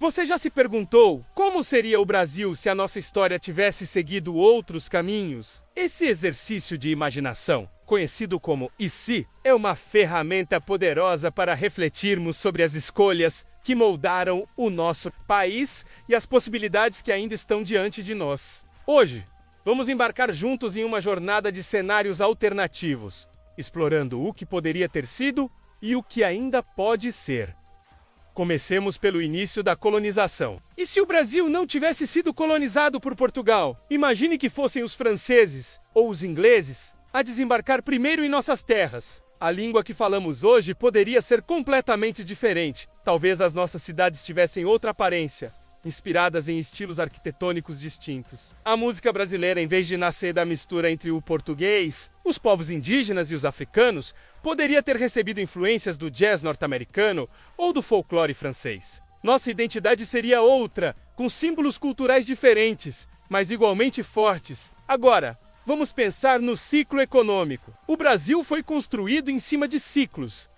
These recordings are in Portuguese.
Você já se perguntou como seria o Brasil se a nossa história tivesse seguido outros caminhos? Esse exercício de imaginação, conhecido como "e se?", é uma ferramenta poderosa para refletirmos sobre as escolhas que moldaram o nosso país e as possibilidades que ainda estão diante de nós. Hoje, vamos embarcar juntos em uma jornada de cenários alternativos, explorando o que poderia ter sido e o que ainda pode ser. Comecemos pelo início da colonização. E se o Brasil não tivesse sido colonizado por Portugal? Imagine que fossem os franceses ou os ingleses a desembarcar primeiro em nossas terras. A língua que falamos hoje poderia ser completamente diferente. Talvez as nossas cidades tivessem outra aparência, inspiradas em estilos arquitetônicos distintos. A música brasileira, em vez de nascer da mistura entre o português, os povos indígenas e os africanos, poderia ter recebido influências do jazz norte-americano ou do folclore francês. Nossa identidade seria outra, com símbolos culturais diferentes, mas igualmente fortes. Agora, vamos pensar no ciclo econômico. O Brasil foi construído em cima de ciclos.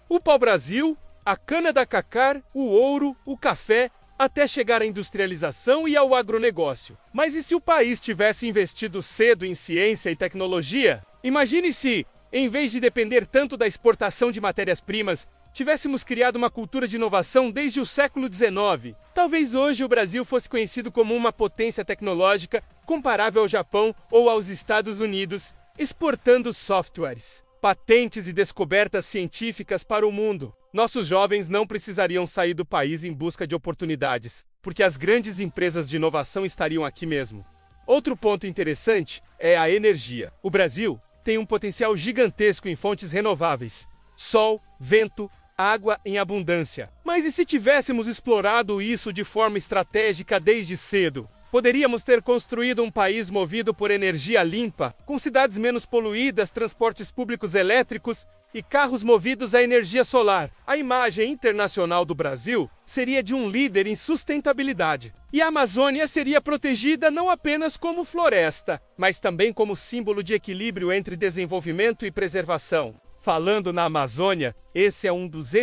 O pau-brasil, a cana-da-cacar, o ouro, o café, até chegar à industrialização e ao agronegócio. Mas e se o país tivesse investido cedo em ciência e tecnologia? Imagine se, em vez de depender tanto da exportação de matérias-primas, tivéssemos criado uma cultura de inovação desde o século XIX. Talvez hoje o Brasil fosse conhecido como uma potência tecnológica comparável ao Japão ou aos Estados Unidos, exportando softwares, patentes e descobertas científicas para o mundo. Nossos jovens não precisariam sair do país em busca de oportunidades, porque as grandes empresas de inovação estariam aqui mesmo. Outro ponto interessante é a energia. O Brasil tem um potencial gigantesco em fontes renováveis: sol, vento, água em abundância. Mas e se tivéssemos explorado isso de forma estratégica desde cedo? Poderíamos ter construído um país movido por energia limpa, com cidades menos poluídas, transportes públicos elétricos e carros movidos à energia solar. A imagem internacional do Brasil seria de um líder em sustentabilidade. E a Amazônia seria protegida não apenas como floresta, mas também como símbolo de equilíbrio entre desenvolvimento e preservação. Falando na Amazônia, esse é um dos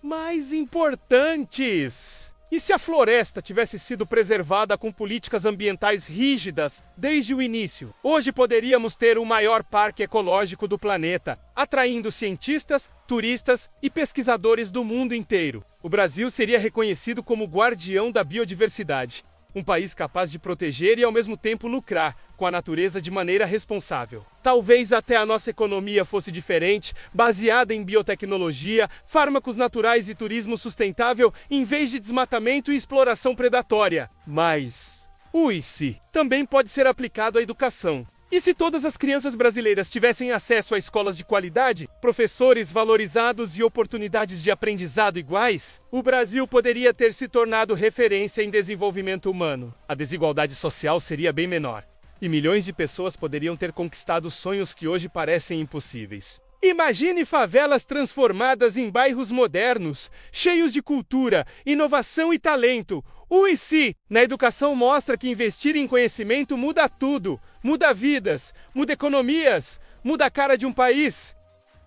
mais importantes. E se a floresta tivesse sido preservada com políticas ambientais rígidas desde o início? Hoje poderíamos ter o maior parque ecológico do planeta, atraindo cientistas, turistas e pesquisadores do mundo inteiro. O Brasil seria reconhecido como guardião da biodiversidade, um país capaz de proteger e ao mesmo tempo lucrar com a natureza de maneira responsável. Talvez até a nossa economia fosse diferente, baseada em biotecnologia, fármacos naturais e turismo sustentável, em vez de desmatamento e exploração predatória. Mas o "e se" também pode ser aplicado à educação. E se todas as crianças brasileiras tivessem acesso a escolas de qualidade, professores valorizados e oportunidades de aprendizado iguais? O Brasil poderia ter se tornado referência em desenvolvimento humano. A desigualdade social seria bem menor. E milhões de pessoas poderiam ter conquistado sonhos que hoje parecem impossíveis. Imagine favelas transformadas em bairros modernos, cheios de cultura, inovação e talento. O "e se" na educação mostra que investir em conhecimento muda tudo. Muda vidas, muda economias, muda a cara de um país.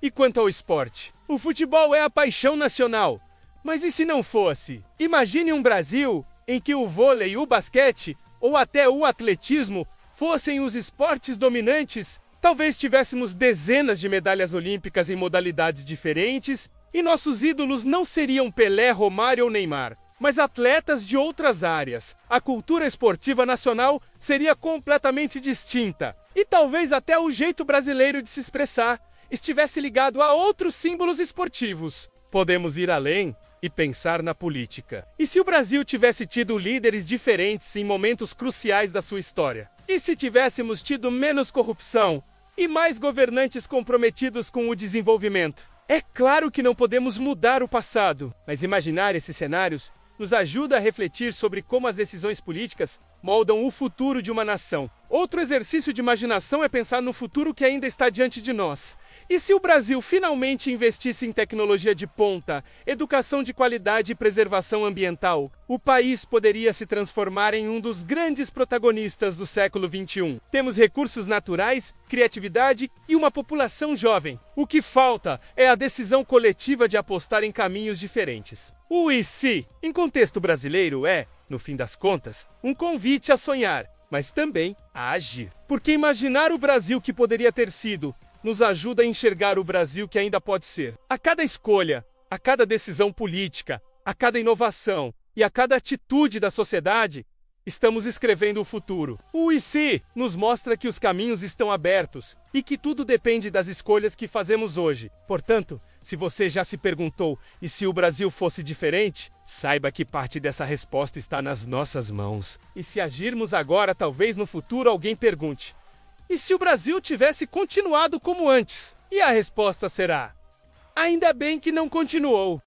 E quanto ao esporte? O futebol é a paixão nacional. Mas e se não fosse? Imagine um Brasil em que o vôlei, o basquete ou até o atletismo fossem os esportes dominantes. Talvez tivéssemos dezenas de medalhas olímpicas em modalidades diferentes e nossos ídolos não seriam Pelé, Romário ou Neymar, mas atletas de outras áreas. A cultura esportiva nacional seria completamente distinta. E talvez até o jeito brasileiro de se expressar estivesse ligado a outros símbolos esportivos. Podemos ir além e pensar na política. E se o Brasil tivesse tido líderes diferentes em momentos cruciais da sua história? E se tivéssemos tido menos corrupção e mais governantes comprometidos com o desenvolvimento? É claro que não podemos mudar o passado, mas imaginar esses cenários nos ajuda a refletir sobre como as decisões políticas moldam o futuro de uma nação. Outro exercício de imaginação é pensar no futuro que ainda está diante de nós. E se o Brasil finalmente investisse em tecnologia de ponta, educação de qualidade e preservação ambiental, o país poderia se transformar em um dos grandes protagonistas do século XXI. Temos recursos naturais, criatividade e uma população jovem. O que falta é a decisão coletiva de apostar em caminhos diferentes. O "e se", em contexto brasileiro, é, no fim das contas, um convite a sonhar, mas também a agir. Porque imaginar o Brasil que poderia ter sido nos ajuda a enxergar o Brasil que ainda pode ser. A cada escolha, a cada decisão política, a cada inovação e a cada atitude da sociedade, estamos escrevendo o futuro. O "e se" nos mostra que os caminhos estão abertos e que tudo depende das escolhas que fazemos hoje. Portanto, se você já se perguntou e se o Brasil fosse diferente, saiba que parte dessa resposta está nas nossas mãos. E se agirmos agora, talvez no futuro alguém pergunte: e se o Brasil tivesse continuado como antes? E a resposta será: ainda bem que não continuou.